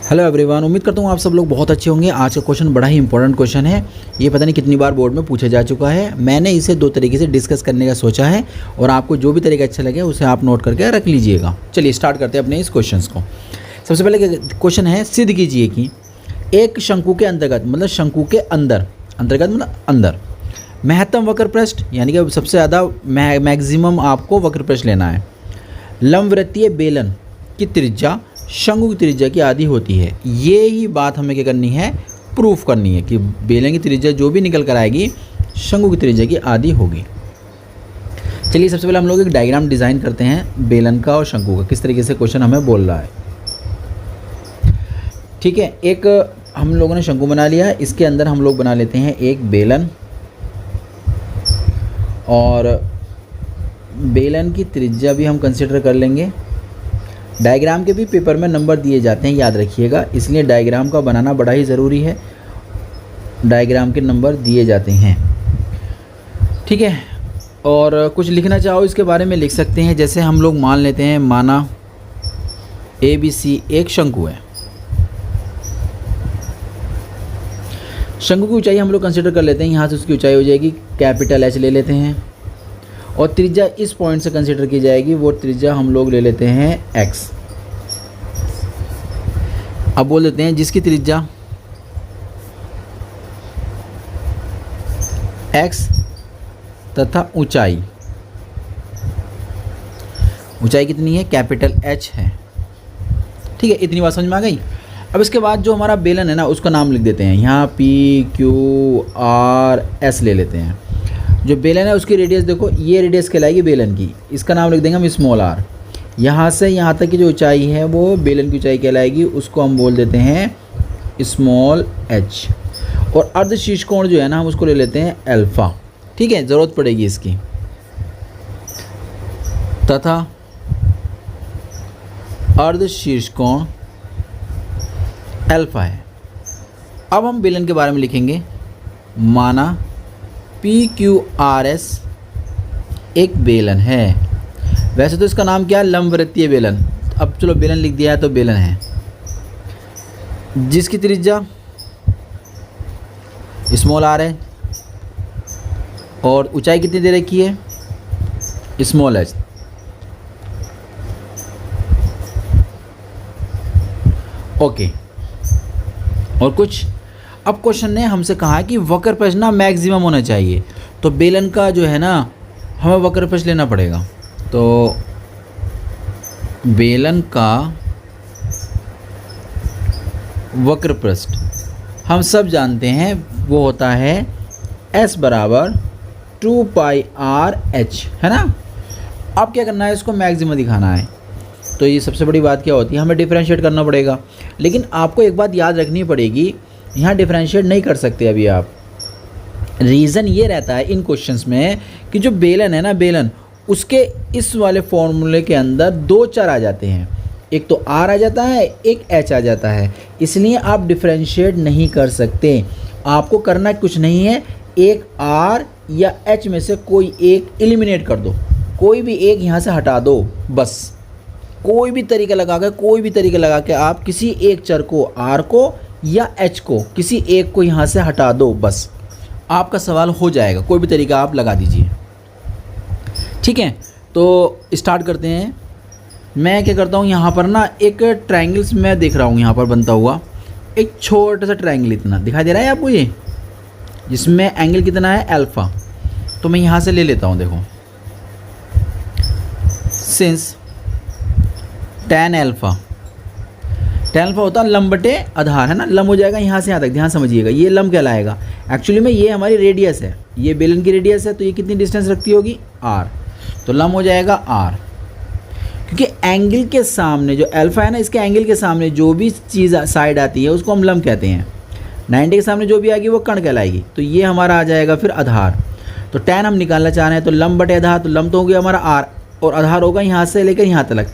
Hello everyone, उम्मीद करता हूँ आप सब लोग बहुत अच्छे होंगे। आज का क्वेश्चन बड़ा ही इंपॉर्टेंट क्वेश्चन है। ये पता नहीं कितनी बार बोर्ड में पूछा जा चुका है। मैंने इसे दो तरीके से डिस्कस करने का सोचा है और आपको जो भी तरीका अच्छा लगे उसे आप नोट करके रख लीजिएगा। चलिए स्टार्ट करते हैं अपने इस क्वेश्चन को। सबसे पहले क्वेश्चन है, सिद्ध कीजिए कि एक शंकु के अंतर्गत मतलब शंकु के अंतर्गत मतलब अंदर महत्तम वक्र पृष्ठ यानी कि सबसे ज़्यादा मैक्सिमम आपको वक्र पृष्ठ लेना है। लंबवृत्तीय बेलन की त्रिज्या शंकु की त्रिज्या की आधी होती है। ये ही बात हमें क्या करनी है, प्रूफ करनी है कि बेलन की त्रिज्या जो भी निकल कर आएगी शंकु की त्रिज्या की आधी होगी। चलिए सबसे पहले हम लोग एक डायग्राम डिज़ाइन करते हैं बेलन का और शंकु का, किस तरीके से क्वेश्चन हमें बोल रहा है। ठीक है, एक हम लोगों ने शंकु बना लिया है, इसके अंदर हम लोग बना लेते हैं एक बेलन और बेलन की त्रिज्या भी हम कंसिडर कर लेंगे। डायग्राम के भी पेपर में नंबर दिए जाते हैं, याद रखिएगा, इसलिए डायग्राम का बनाना बड़ा ही ज़रूरी है। डायग्राम के नंबर दिए जाते हैं, ठीक है। और कुछ लिखना चाहो इसके बारे में लिख सकते हैं। जैसे हम लोग मान लेते हैं, माना ABC एक शंकु है। शंकु की ऊंचाई हम लोग कंसिडर कर लेते हैं, यहाँ से उसकी ऊंचाई हो जाएगी कैपिटल H ले लेते हैं और त्रिज्या इस पॉइंट से कंसिडर की जाएगी, वो त्रिज्या हम लोग ले लेते हैं x। अब बोल देते हैं जिसकी त्रिज्या x तथा ऊंचाई कितनी है, कैपिटल H है। ठीक है, इतनी बात समझ में आ गई। अब इसके बाद जो हमारा बेलन है ना, उसका नाम लिख देते हैं, यहाँ PQRS ले लेते हैं। जो बेलन है उसकी रेडियस देखो, ये रेडियस कहलाएगी बेलन की, इसका नाम लिख देंगे हम स्मॉल r। यहाँ से यहाँ तक की जो ऊंचाई है वो बेलन की ऊंचाई कहलाएगी, उसको हम बोल देते हैं स्मॉल h। और अर्ध शीर्ष कोण जो है ना, हम उसको ले लेते हैं अल्फ़ा। ठीक है, ज़रूरत पड़ेगी इसकी। तथा अर्ध शीर्ष कोण अल्फ़ा है। अब हम बेलन के बारे में लिखेंगे, माना PQRS एक बेलन है। वैसे तो इसका नाम क्या है, लंबवृत्तीय बेलन। अब चलो बेलन लिख दिया है तो बेलन है, जिसकी त्रिज्या स्मॉल r है और ऊंचाई कितनी दे रखी है, स्मॉल h। ओके, और कुछ। अब क्वेश्चन ने हमसे कहा कि वक्र पृष्ठ ना मैक्सिमम होना चाहिए, तो बेलन का जो है ना हमें वक्र पृष्ठ लेना पड़ेगा। तो बेलन का वक्र पृष्ठ हम सब जानते हैं, वो होता है S बराबर 2πRh, है ना। अब क्या करना है, इसको मैक्सिमम दिखाना है। तो ये सबसे बड़ी बात क्या होती है, हमें डिफरेंशिएट करना पड़ेगा। लेकिन आपको एक बात याद रखनी पड़ेगी, यहाँ डिफरेंशिएट नहीं कर सकते अभी आप। रीज़न ये रहता है इन क्वेश्चंस में कि जो बेलन है ना, बेलन उसके इस वाले फॉर्मूले के अंदर दो चर आ जाते हैं, एक तो r आ जाता है, एक h आ जाता है, इसलिए आप डिफरेंशिएट नहीं कर सकते। आपको करना कुछ नहीं है, एक r या h में से कोई एक एलिमिनेट कर दो, कोई भी एक यहाँ से हटा दो बस। कोई भी तरीका लगा के आप किसी एक चर को, r को या h को, किसी एक को यहाँ से हटा दो, बस आपका सवाल हो जाएगा। कोई भी तरीका आप लगा दीजिए, ठीक है। तो स्टार्ट करते हैं। मैं क्या करता हूँ, यहाँ पर ना एक ट्रायंगल्स मैं देख रहा हूँ, यहाँ पर बनता हुआ एक छोटा सा ट्रायंगल इतना दिखाई दे रहा है आपको, ये जिसमें एंगल कितना है, अल्फ़ा। तो मैं यहाँ से ले लेता हूँ, देखो, सिंस tan अल्फ़ा होता है लंब बटे आधार, है ना। लंब हो जाएगा यहाँ से यहाँ तक, ध्यान समझिएगा, ये लंब कहलाएगा। एक्चुअली में ये हमारी रेडियस है, ये बेलन की रेडियस है, तो ये कितनी डिस्टेंस रखती होगी, r। तो लंब हो जाएगा r, क्योंकि एंगल के सामने जो अल्फ़ा है ना, इसके एंगल के सामने जो भी चीज़ साइड आती है उसको हम लंब कहते हैं। 90 के सामने जो भी आएगी वो कर्ण कहलाएगी। तो ये हमारा आ जाएगा फिर आधार। तो tan हम निकालना चाह रहे हैं, तो लंब बटे आधार, तो लंब तो हो गया हमारा r और आधार होगा यहाँ से लेकर यहाँ तक।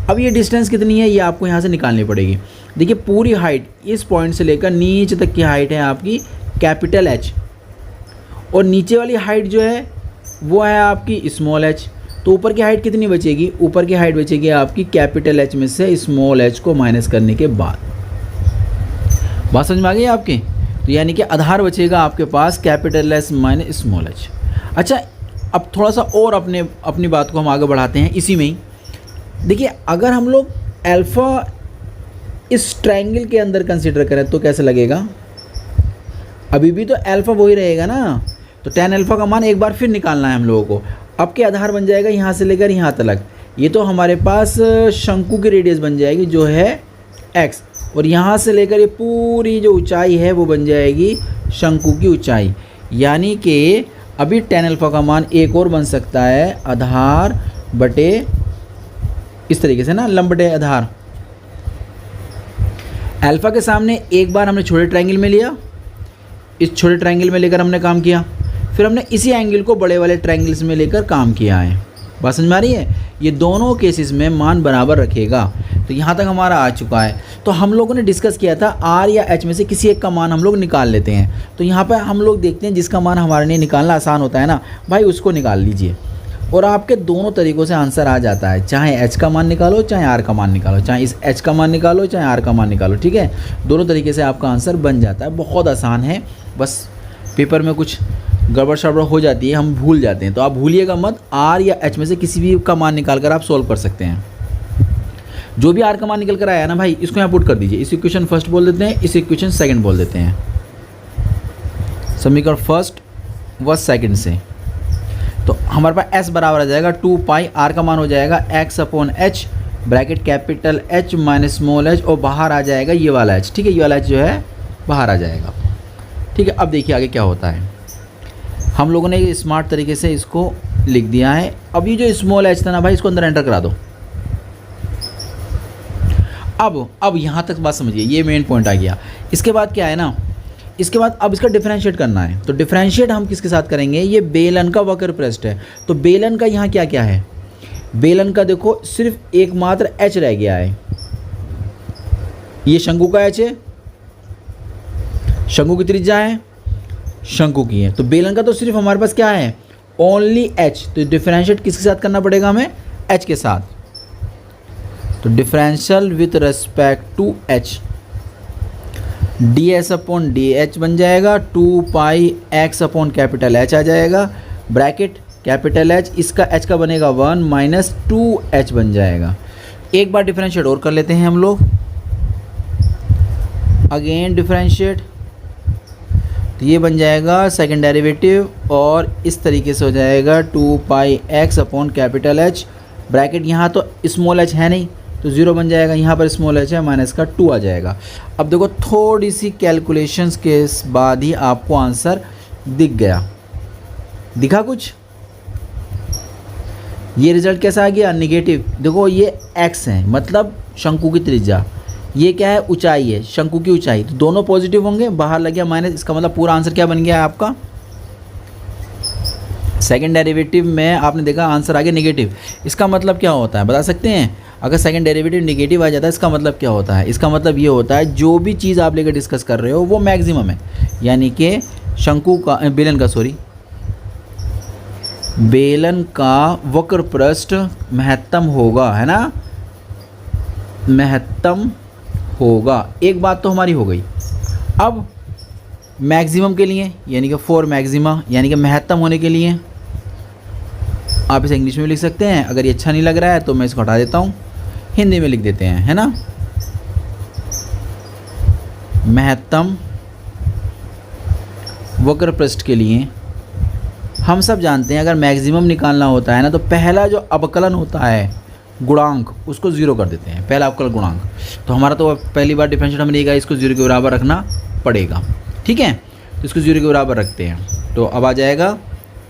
अब ये डिस्टेंस कितनी है, ये आपको यहाँ से निकालनी पड़ेगी। देखिए पूरी हाइट इस पॉइंट से लेकर नीचे तक की हाइट है आपकी कैपिटल H, और नीचे वाली हाइट जो है वो है आपकी स्मॉल h। तो ऊपर की हाइट कितनी बचेगी, ऊपर की हाइट बचेगी आपकी कैपिटल H में से स्मॉल h को माइनस करने के बाद। बात समझ में आ गई आपकी? तो यानी कि आधार बचेगा आपके पास capital S minus small h. अच्छा, अब थोड़ा सा और अपनी बात को हम आगे बढ़ाते हैं इसी में ही। देखिए, अगर हम लोग अल्फ़ा इस ट्रायंगल के अंदर कंसीडर करें तो कैसे लगेगा? अभी भी तो अल्फ़ा वही रहेगा ना, तो tan अल्फ़ा का मान एक बार फिर निकालना है हम लोगों को। अब के आधार बन जाएगा यहाँ से लेकर यहाँ तक, ये तो हमारे पास शंकु की रेडियस बन जाएगी जो है x, और यहाँ से लेकर ये पूरी जो ऊंचाई है वो बन जाएगी शंकु की ऊंचाई। यानी कि अभी tan अल्फ़ा का मान एक और बन सकता है आधार बटे इस तरीके से ना, लंब बटे आधार। अल्फ़ा के सामने एक बार हमने छोटे ट्रायंगल में लिया, इस छोटे ट्रायंगल में लेकर हमने काम किया, फिर हमने इसी एंगल को बड़े वाले ट्रायंगल्स में लेकर काम किया है। बात समझ में आ रही है? ये दोनों केसेस में मान बराबर रखेगा। तो यहाँ तक हमारा आ चुका है। तो हम लोगों ने डिस्कस किया था आर या एच में से किसी एक का मान हम लोग निकाल लेते हैं। तो यहाँ पर हम लोग देखते हैं जिसका मान हमारे लिए निकालना आसान होता है ना भाई, उसको निकाल लीजिए और आपके दोनों तरीक़ों से आंसर आ जाता है। चाहे एच का मान निकालो, चाहे आर का मान निकालो, चाहे इस एच का मान निकालो, चाहे आर का मान निकालो, ठीक है? दोनों तरीके से आपका आंसर बन जाता है। बहुत आसान है, बस पेपर में कुछ गड़बड़ शड़बड़ हो जाती है, हम भूल जाते हैं, तो आप भूलिएगा मत। आर या एच में से किसी भी का मान निकाल कर आप सोल्व कर सकते हैं। जो भी आर का मान निकल कर आया ना भाई, इसको यहाँ पुट कर दीजिए। इस इक्वेशन फर्स्ट बोल देते हैं, इस इक्वेशन सेकंड बोल देते हैं। समीकरण फर्स्ट व सेकंड से तो हमारे पास s बराबर आ जाएगा 2 पाई, आर का मान हो जाएगा x upon H, bracket capital H minus small h, और बाहर आ जाएगा ये वाला h, ठीक है? ये वाला h जो है बाहर आ जाएगा, ठीक है? अब देखिए आगे क्या होता है। हम लोगों ने स्मार्ट तरीके से इसको लिख दिया है। अब ये जो स्मॉल h था ना भाई, इसको अंदर एंटर करा दो। अब यहाँ तक बात समझिए, ये मेन पॉइंट आ गया। इसके बाद क्या है ना, इसके बाद अब इसका डिफरेंशिएट करना है। तो डिफरेंशिएट हम किसके साथ करेंगे? ये बेलन का वक्र पृष्ठ है। तो बेलन का यहाँ क्या क्या है? बेलन का देखो सिर्फ एकमात्र h रह गया है। ये शंकु का h है, शंकु की त्रिज्या है, शंकु की है। तो बेलन का तो सिर्फ हमारे पास क्या है? Only h। तो डिफरेंशिएट किसके साथ करना पड़ेगा हमें? h के साथ। तो differential with respect to h, ds upon D H बन जाएगा, 2 pi x upon capital H आ जाएगा, ब्रैकेट कैपिटल H, इसका h का बनेगा 1 माइनस 2h बन जाएगा। एक बार डिफरेंशिएट और कर लेते हैं हम लोग, अगेन डिफरेंशिएट, तो ये बन जाएगा सेकंड डेरिवेटिव, और इस तरीके से हो जाएगा 2 pi x upon capital H, bracket यहाँ तो स्मॉल h है नहीं तो 0 बन जाएगा, यहाँ पर स्मॉल h है, माइनस का 2 आ जाएगा। अब देखो थोड़ी सी कैलकुलेशंस के बाद ही आपको आंसर दिख गया, दिखा कुछ? ये रिजल्ट कैसा आ गया? नेगेटिव। देखो ये x है, मतलब शंकु की त्रिज्या, ये क्या है? ऊंचाई है, शंकु की ऊंचाई। तो दोनों पॉजिटिव होंगे, बाहर लग गया माइनस, इसका मतलब पूरा आंसर क्या बन गया है आपका? सेकंड डेरिवेटिव में आपने देखा आंसर आ गया नेगेटिव। इसका मतलब क्या होता है बता सकते हैं? अगर सेकंड डेरिवेटिव नेगेटिव आ जाता है, इसका मतलब क्या होता है? इसका मतलब ये होता है जो भी चीज़ आप लेकर डिस्कस कर रहे हो वो मैक्सिमम है, यानी कि शंकु का बेलन का वक्र पृष्ठ महत्तम होगा, है ना? महत्तम होगा। एक बात तो हमारी हो गई। अब मैक्सिमम के लिए, यानी कि फॉर मैक्सिमा, यानी कि महत्तम होने के लिए आप इसे इंग्लिश में लिख सकते हैं। अगर ये अच्छा नहीं लग रहा है तो मैं इसको हटा देता हूँ, हिंदी में लिख देते हैं, है ना? महत्तम वक्र पृष्ठ के लिए हम सब जानते हैं अगर मैक्सिमम निकालना होता है ना, तो पहला जो अवकलन होता है गुणांक, उसको 0 कर देते हैं, पहला अवकलन गुणांक। तो हमारा तो पहली बार डिफरेंशिएट हमने कहा इसको 0 के बराबर रखना पड़ेगा, ठीक है? तो इसको 0 के बराबर रखते हैं। तो अब आ जाएगा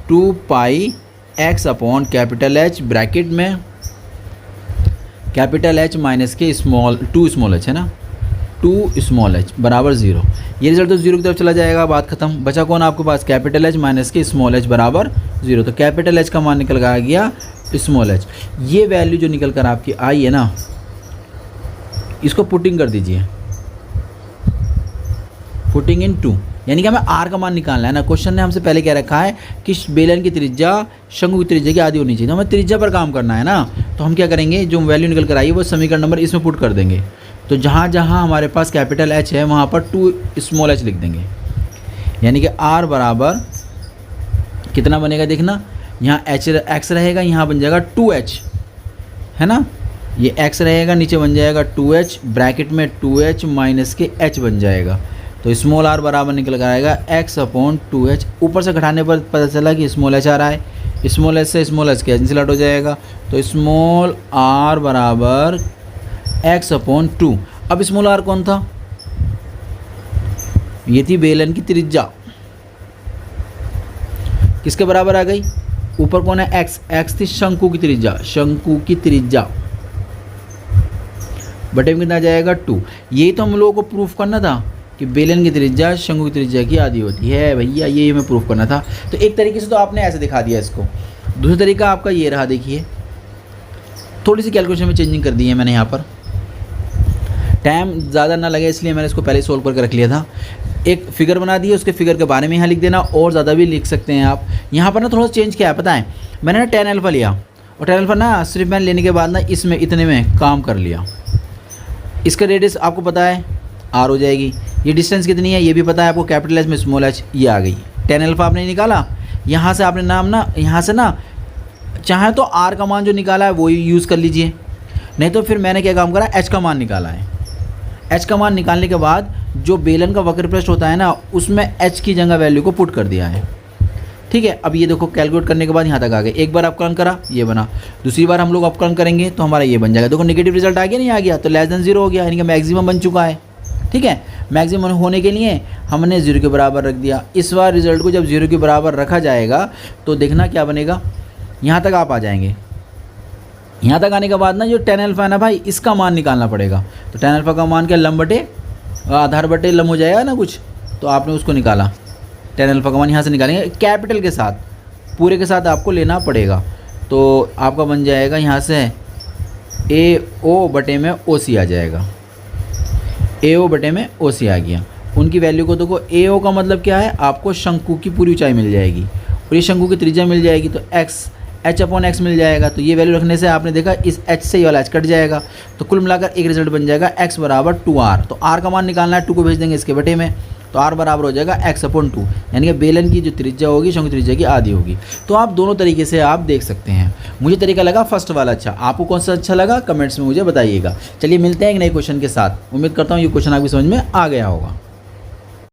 2 pi x upon capital H, bracket में कैपिटल H माइनस के टू स्मॉल h, है ना? 2 स्मॉल h बराबर 0। ये रिजल्ट तो 0 की तरफ चला जाएगा, बात खत्म। बचा कौन आपके पास? कैपिटल H माइनस के स्मॉल h बराबर 0। तो कैपिटल H का मान निकल कर आ गया स्मॉल h। ये वैल्यू जो निकल कर आपकी आई है ना, इसको पुटिंग कर दीजिए, पुटिंग इन 2, यानी कि हमें आर का मान निकालना है ना। क्वेश्चन ने हमसे पहले क्या रखा है कि बेलन की त्रिज्या शंकु की त्रिज्या की आधी होनी चाहिए, तो हमें त्रिज्या पर काम करना है ना। तो हम क्या करेंगे, जो वैल्यू निकल कर आई है वो समीकरण नंबर इसमें पुट कर देंगे। तो जहाँ जहाँ हमारे पास कैपिटल एच है वहाँ पर 2 स्मॉल एच लिख देंगे, यानी कि आर बराबर कितना बनेगा देखना, यहाँ एच एक्स रहेगा, यहाँ बन जाएगा 2h, है ना, ये x रहेगा, नीचे बन जाएगा 2h, ब्रैकेट में 2h माइनस के h बन जाएगा। तो स्मॉल r बराबर निकल कर आएगा x/2h। ऊपर से घटाने पर पता चला कि स्मॉल h आ रहा है, स्मॉल h से स्मॉल h कैंसिल आउट हो जाएगा, तो स्मॉल r बराबर x/2। अब स्मॉल r कौन था, ये थी बेलन की त्रिज्या, किसके बराबर आ गई, ऊपर कौन है x, x थी शंकु की त्रिज्या, शंकु की त्रिज्या बटे में कितना जाएगा 2। यही तो हम लोगों को प्रूफ करना था कि बेलन की त्रिज्या शंकु की त्रिज्या की आधी होती है भैया, ये हमें प्रूफ करना था। तो एक तरीके से तो आपने ऐसे दिखा दिया इसको, दूसरा तरीका आपका ये रहा, देखिए थोड़ी सी कैलकुलेशन में चेंजिंग कर दी है मैंने, यहाँ पर टाइम ज़्यादा ना लगे इसलिए मैंने इसको पहले सोल्व करके रख लिया था। एक फिगर बना दी है, उसके फिगर के बारे में यहाँ लिख देना, और ज़्यादा भी लिख सकते हैं आप। यहाँ पर ना थोड़ा सा चेंज किया है, पता है मैंने ना tan अल्फ़ा लिया, और tan अल्फ़ा ना सिर्फ मैंने लेने के बाद ना इसमें इतने में काम कर लिया। इसका रेडियस आपको पता है r हो जाएगी, ये डिस्टेंस कितनी है ये भी पता है आपको, कैपिटल एच में स्मॉल एच, ये आ गई। tan अल्फ़ा आपने निकाला, यहाँ से आपने नाम ना, यहाँ से ना चाहे तो r का मान जो निकाला है वो यूज़ कर लीजिए, नहीं तो फिर मैंने क्या काम करा, h का मान निकाला है। h का मान निकालने के बाद जो बेलन का वक्र पृष्ठ होता है ना, उसमें h की जगह वैल्यू को पुट कर दिया है, ठीक है। अब ये देखो कैलकुलेट करने के बाद यहाँ तक आ गए, एक बार अपकरण करा ये बना, दूसरी बार हम लोग अपकरण करेंगे तो हमारा ये बन जाएगा। देखो नेगेटिव रिजल्ट आ गया, नहीं आ गया, तो लेस देन 0 हो गया, यानी कि मैक्सिमम बन चुका है, ठीक है। मैक्सिमम होने के लिए हमने 0 के बराबर रख दिया। इस बार रिजल्ट को जब 0 के बराबर रखा जाएगा तो देखना क्या बनेगा, यहाँ तक आप आ जाएंगे। यहाँ तक आने के बाद ना जो tan अल्फ़ा है ना भाई, इसका मान निकालना पड़ेगा। तो tan अल्फ़ा का मान क्या, लंब बटे आधार बटे लंब हो जाएगा ना कुछ, तो आपने उसको निकाला, tan अल्फ़ा का मान यहाँ से निकालेंगे कैपिटल के साथ, पूरे के साथ आपको लेना पड़ेगा। तो आपका बन जाएगा यहाँ से AO बटे में OC आ जाएगा, AO बटे में OC आ गया। उनकी वैल्यू को देखो, AO का मतलब क्या है, आपको शंकु की पूरी ऊंचाई मिल जाएगी और ये शंकु की त्रिज्या मिल जाएगी, तो h/x मिल जाएगा। तो ये वैल्यू रखने से आपने देखा इस h से ये वाला h कट जाएगा, तो कुल मिलाकर एक रिजल्ट बन जाएगा x बराबर 2r। तो r का मान निकालना है, 2 को भेज देंगे इसके बटे में, तो r बराबर हो जाएगा x/2, यानी कि बेलन की जो त्रिज्या होगी शंकु त्रिज्या की आधी होगी। तो आप दोनों तरीके से आप देख सकते हैं। मुझे तरीका लगा फर्स्ट वाला अच्छा, आपको कौन सा अच्छा लगा कमेंट्स में मुझे बताइएगा। चलिए मिलते हैं एक नए क्वेश्चन के साथ। उम्मीद करता हूँ ये क्वेश्चन आपकी समझ में आ गया होगा।